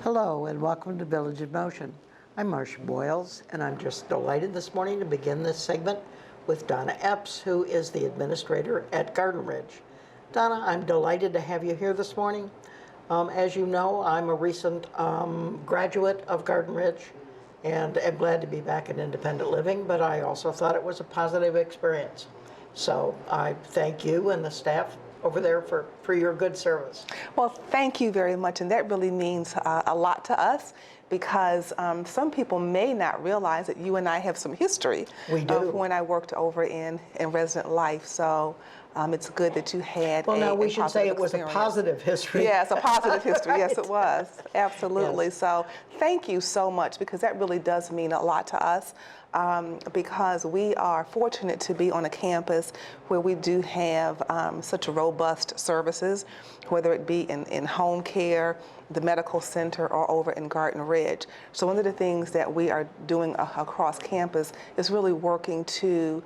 Hello and welcome to Village in Motion. I'm Marcia Boyles and I'm just delighted this morning to begin this segment with Donna Epps, who is the administrator at Garden Ridge. Donna, I'm delighted to have you here this morning. As you know, I'm a recent graduate of Garden Ridge and am glad to be back in independent living, but I also thought it was a positive experience. So I thank you and the staff over there for your good service. Well, thank you very much, and that really means a lot to us because some people may not realize that you and I have some history. We do. Of when I worked over in resident life, so it's good that you had well, now we should say it was experience. a positive history. Yes, a positive history. Right. Yes, it was. Absolutely. Yes. So thank you so much because that really does mean a lot to us. Because we are fortunate to be on a campus where we do have such robust services, whether it be in home care, the medical center, or over in Garden Ridge. So one of the things that we are doing across campus is really working to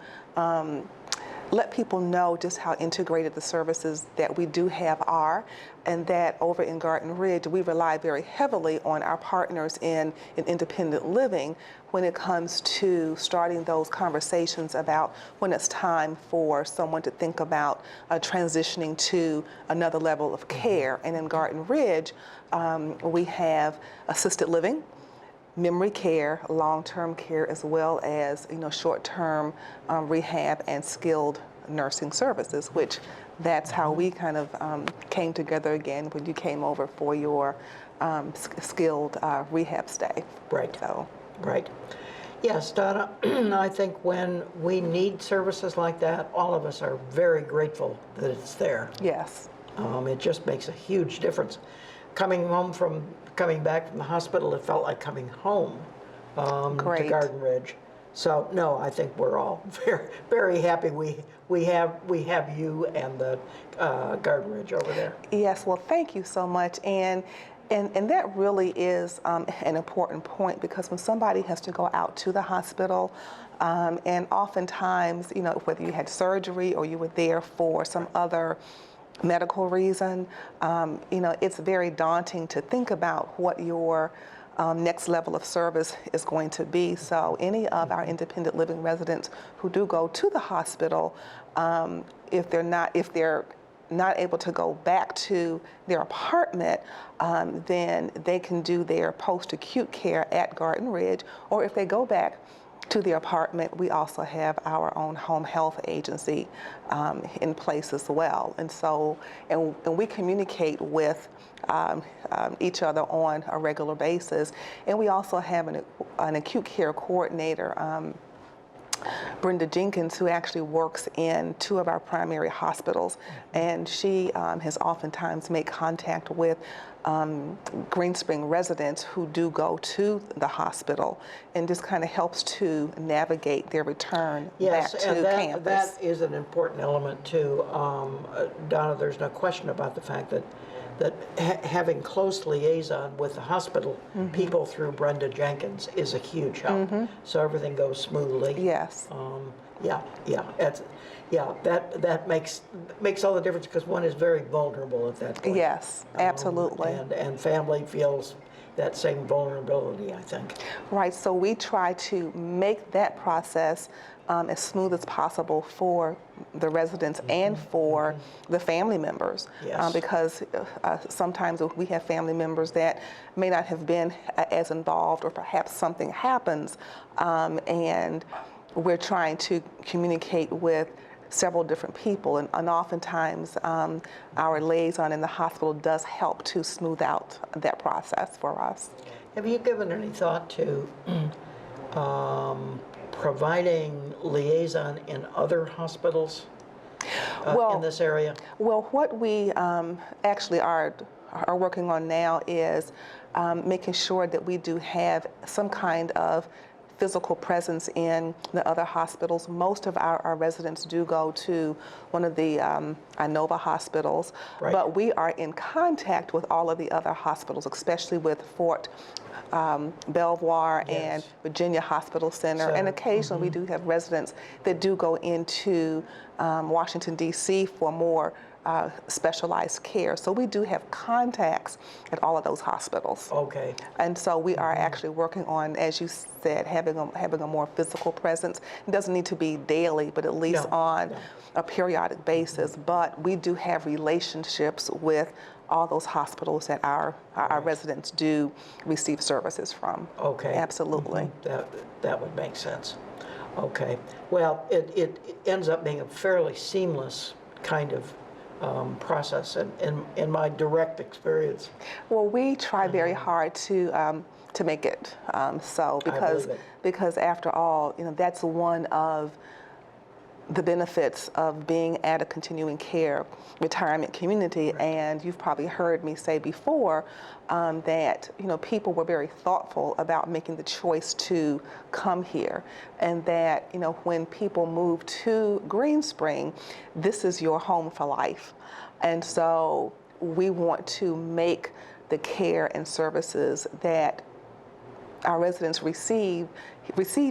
let people know just how integrated the services that we do have are, and that over in Garden Ridge, we rely very heavily on our partners in independent living when it comes to starting those conversations about when it's time for someone to think about transitioning to another level of care. And in Garden Ridge, we have assisted living, memory care, long-term care, as well as short-term rehab and skilled nursing services, which that's how we kind of came together again when you came over for your skilled rehab stay. Right. So. Right. Yes, Donna, I think when we need services like that, all of us are very grateful that it's there. Yes. It just makes a huge difference. Coming back from the hospital, it felt like coming home to Garden Ridge. So no, I think we're all very, very happy we have you and the Garden Ridge over there. Yes, well, thank you so much. And that really is an important point, because when somebody has to go out to the hospital, and oftentimes, whether you had surgery or you were there for some other medical reason, it's very daunting to think about what your next level of service is going to be. So any of our independent living residents who do go to the hospital, if they're not able to go back to their apartment, then they can do their post-acute care at Garden Ridge, or if they go back to the apartment, we also have our own home health agency in place as well. And so, and we communicate with each other on a regular basis. And we also have an acute care coordinator, Brenda Jenkins, who actually works in 2 of our primary hospitals, and she has oftentimes made contact with Green Spring residents who do go to the hospital, and just kind of helps to navigate their return back to campus. That is an important element too. Donna, there's no question about the fact that having close liaison with the hospital people through Brenda Jenkins is a huge help. So everything goes smoothly. Yes. That makes all the difference, because one is very vulnerable at that point. Yes, absolutely. And family feels that same vulnerability, I think. Right, so we try to make that process as smooth as possible for the residents and for the family members. Yes. Because sometimes we have family members that may not have been as involved, or perhaps something happens, and we're trying to communicate with several different people, and oftentimes our liaison in the hospital does help to smooth out that process for us. Have you given any thought to providing liaison in other hospitals in this area? Well, what we actually are working on now is making sure that we do have some kind of physical presence in the other hospitals. Most of our residents do go to one of the Inova hospitals, right. But we are in contact with all of the other hospitals, especially with Fort Belvoir and Virginia Hospital Center, and occasionally we do have residents that do go into Washington, D.C. for more specialized care. So we do have contacts at all of those hospitals. Okay. And so we are actually working on, as you said, having a more physical presence. It doesn't need to be daily, but at least on a periodic basis. But we do have relationships with all those hospitals that our residents do receive services from. Okay. Absolutely. That would make sense. Okay. Well, it ends up being a fairly seamless kind of process in my direct experience. Well, we try very hard to make it so, because after all, that's one of the benefits of being at a continuing care retirement community. Right. And you've probably heard me say before that people were very thoughtful about making the choice to come here, and that when people move to Green Spring, this is your home for life. And so we want to make the care and services that our residents receive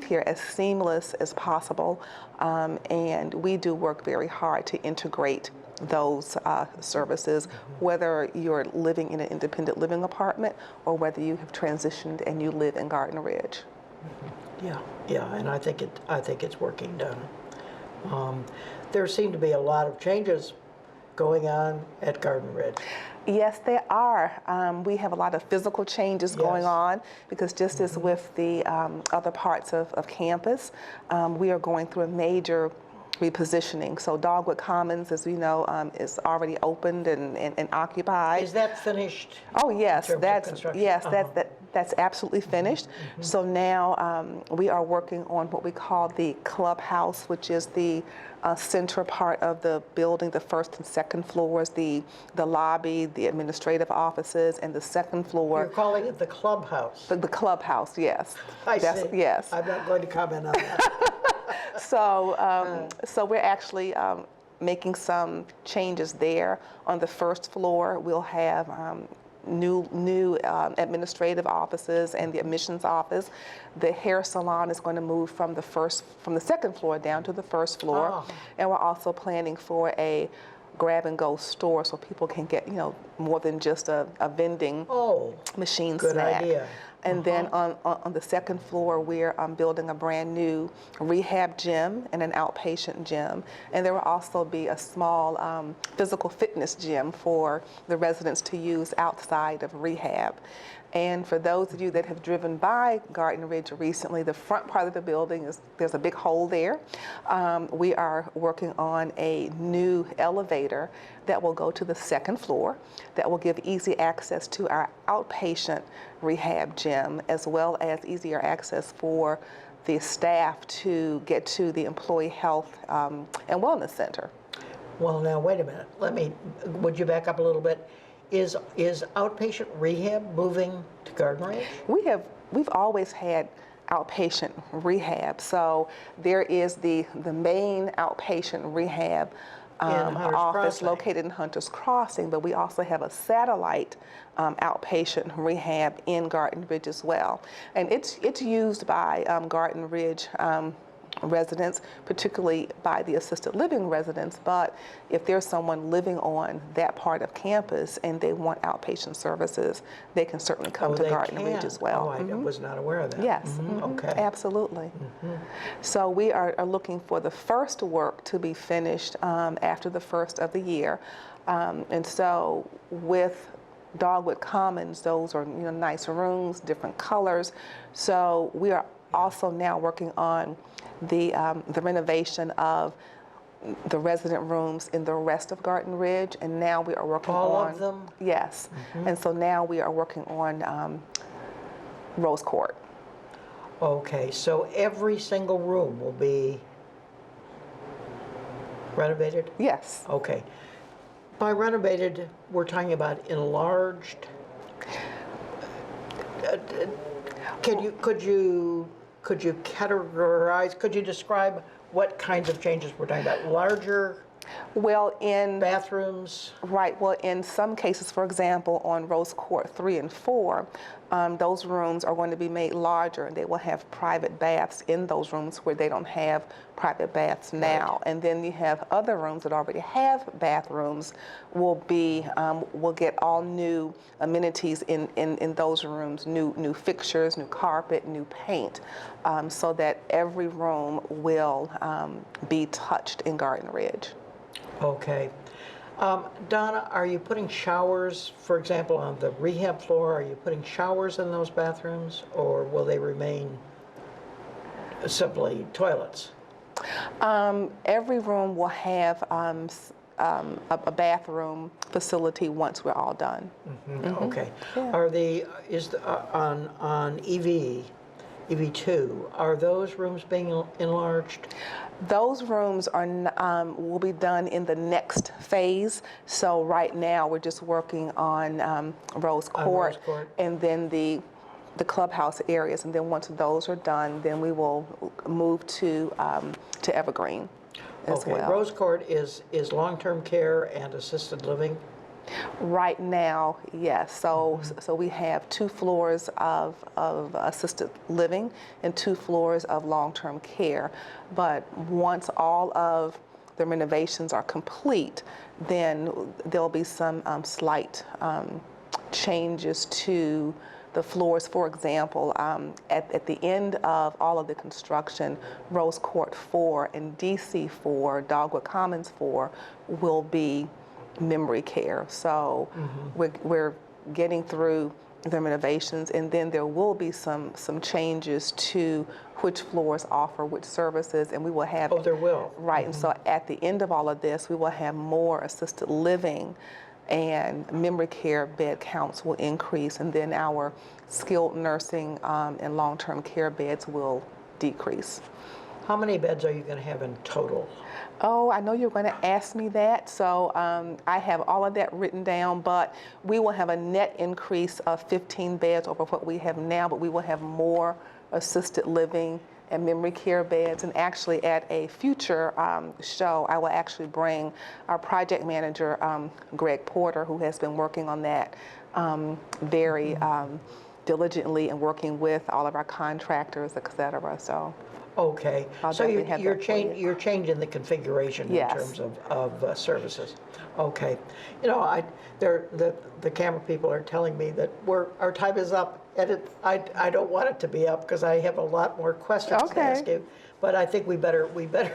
here as seamless as possible, and we do work very hard to integrate those services, whether you're living in an independent living apartment or whether you have transitioned and you live in Garden Ridge. Yeah, and I think it's working, Donna. There seem to be a lot of changes going on at Garden Ridge. Yes, there are. We have a lot of physical changes going on, because just as with the other parts of campus, we are going through a major repositioning. So Dogwood Commons, as we know, is already opened and occupied. Is that finished? Oh yes, that's that's absolutely finished. So now we are working on what we call the clubhouse, which is the center part of the building. The first and second floors, the lobby, the administrative offices, and the second floor. You're calling it the clubhouse. The clubhouse, yes. I see. Yes. I'm not going to comment on that. So we're actually making some changes there. On the first floor, we'll have new administrative offices and the admissions office. The hair salon is going to move from the second floor down to the first floor, and we're also planning for a grab-and-go store so people can get more than just a vending machine good snack. Idea. And then on the second floor, we're building a brand new rehab gym and an outpatient gym. And there will also be a small physical fitness gym for the residents to use outside of rehab. And for those of you that have driven by Garden Ridge recently, the front part of the building there's a big hole there. We are working on a new elevator that will go to the second floor that will give easy access to our outpatient rehab gym, as well as easier access for the staff to get to the employee health and wellness center. Well, now wait a minute. Would you back up a little bit? Is outpatient rehab moving to Garden Ridge? We've always had outpatient rehab. So there is the main outpatient rehab office located in Hunters Crossing, but we also have a satellite outpatient rehab in Garden Ridge as well. And it's used by Garden Ridge residents, particularly by the assisted living residents, but if there's someone living on that part of campus and they want outpatient services, they can certainly come to Garden Ridge as well. Oh, I was not aware of that. Yes, Okay. Absolutely. So we are looking for the first work to be finished after the first of the year. And so with Dogwood Commons, those are nice rooms, different colors. So we are also now working on the renovation of the resident rooms in the rest of Garden Ridge, and now we are working on all of them. Yes, and so now we are working on Rose Court. Okay, so every single room will be renovated? Yes. Okay. By renovated, we're talking about enlarged. Could you categorize? Could you describe what kinds of changes we're talking about? Larger, Well, in Bathrooms? right. Well, in some cases, for example, on Rose Court 3 and 4, those rooms are going to be made larger, and they will have private baths in those rooms where they don't have private baths now. Right. And then you have other rooms that already have bathrooms will get all new amenities in those rooms, new fixtures, new carpet, new paint, so that every room will be touched in Garden Ridge. Okay. Donna, are you putting showers, for example, on the rehab floor? Are you putting showers in those bathrooms, or will they remain simply toilets? Every room will have a bathroom facility once we're all done. Mm-hmm. Okay. Yeah. Are on EV2, are those rooms being enlarged? Those rooms will be done in the next phase. So right now we're just working on Rose Court, and then the clubhouse areas. And then once those are done, then we will move to Evergreen as Okay. well. Rose Court is long-term care and assisted living? Right now, yes. So we have 2 floors of assisted living and 2 floors of long-term care. But once all of the renovations are complete, then there'll be some slight changes to the floors. For example, at the end of all of the construction, Rose Court 4 and DC 4, Dogwood Commons 4 will be memory care. So we're getting through the renovations, and then there will be some changes to which floors offer which services, and we will have. Oh, there will. Right, and so at the end of all of this, we will have more assisted living, and memory care bed counts will increase, and then our skilled nursing and long-term care beds will decrease. How many beds are you going to have in total? Oh, I know you're going to ask me that, so I have all of that written down, but we will have a net increase of 15 beds over what we have now, but we will have more assisted living and memory care beds. And actually at a future show, I will actually bring our project manager, Greg Porter, who has been working on that very diligently and working with all of our contractors, et cetera. So. Okay, so you're changing the configuration Yes. in terms of services. Okay, you know, the camera people are telling me that our time is up, and I don't want it to be up because I have a lot more questions to ask you. But I think we better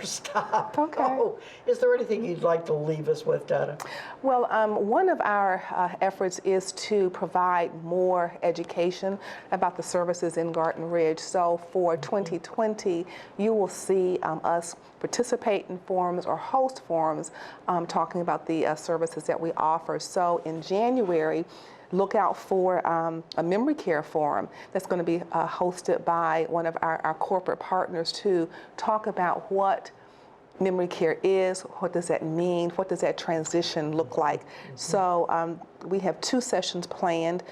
stop. Okay. Oh, is there anything you'd like to leave us with, Donna? Well, one of our efforts is to provide more education about the services in Garden Ridge. So for 2020, you will see us participate in forums or host forums talking about the services that we offer. So in January, look out for a memory care forum that's going to be hosted by one of our corporate partners to talk about what memory care is, what does that mean, what does that transition look like. So we have 2 sessions planned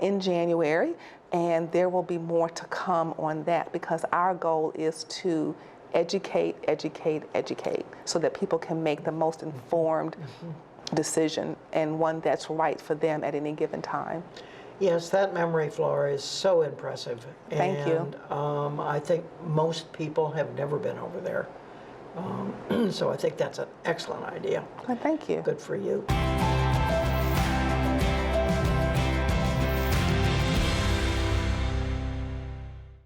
in January, and there will be more to come on that, because our goal is to educate so that people can make the most informed decision, and one that's right for them at any given time. Yes, that memory floor is so impressive. Thank you. I think most people have never been over there. So I think that's an excellent idea. Well, thank you. Good for you.